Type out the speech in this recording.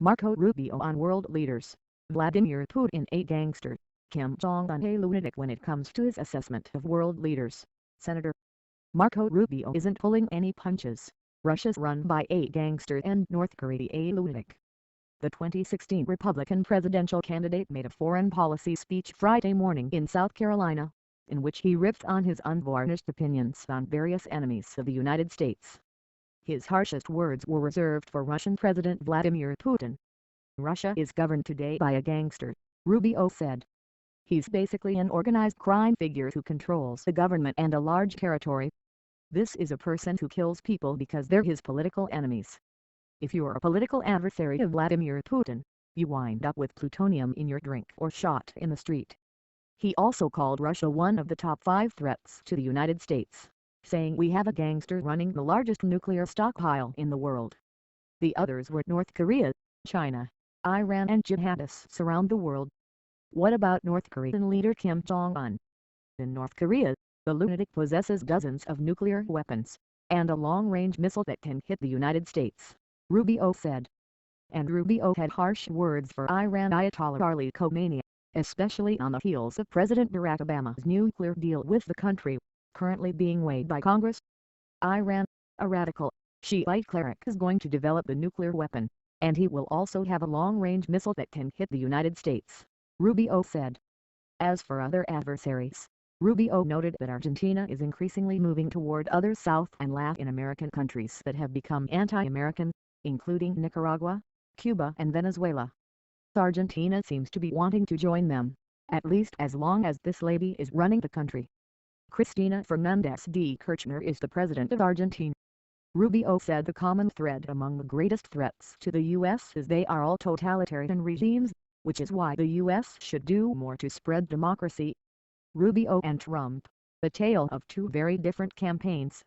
Marco Rubio on world leaders. Vladimir Putin a gangster. Kim Jong-un a lunatic when it comes to his assessment of world leaders. Senator Marco Rubio isn't pulling any punches. Russia's run by a gangster and North Korea a lunatic. The 2016 Republican presidential candidate made a foreign policy speech Friday morning in South Carolina, in which he riffed on his unvarnished opinions on various enemies of the United States. His harshest words were reserved for Russian President Vladimir Putin. Russia is governed today by a gangster, Rubio said. He's basically an organized crime figure who controls the government and a large territory. This is a person who kills people because they're his political enemies. If you're a political adversary of Vladimir Putin, you wind up with plutonium in your drink or shot in the street. He also called Russia one of the top 5 threats to the United States, saying we have a gangster running the largest nuclear stockpile in the world. The others were North Korea, China, Iran and jihadists around the world. What about North Korean leader Kim Jong-un? In North Korea, the lunatic possesses dozens of nuclear weapons, and a long-range missile that can hit the United States, Rubio said. And Rubio had harsh words for Iran Ayatollah Ali Khamenei, especially on the heels of President Barack Obama's nuclear deal with the country, currently being weighed by Congress. Iran, a radical, Shiite cleric, is going to develop a nuclear weapon, and he will also have a long-range missile that can hit the United States, Rubio said. As for other adversaries, Rubio noted that Argentina is increasingly moving toward other South and Latin American countries that have become anti-American, including Nicaragua, Cuba and Venezuela. Argentina seems to be wanting to join them, at least as long as this lady is running the country. Cristina Fernández de Kirchner is the president of Argentina. Rubio said the common thread among the greatest threats to the U.S. is they are all totalitarian regimes, which is why the U.S. should do more to spread democracy. Rubio and Trump, the tale of 2 very different campaigns.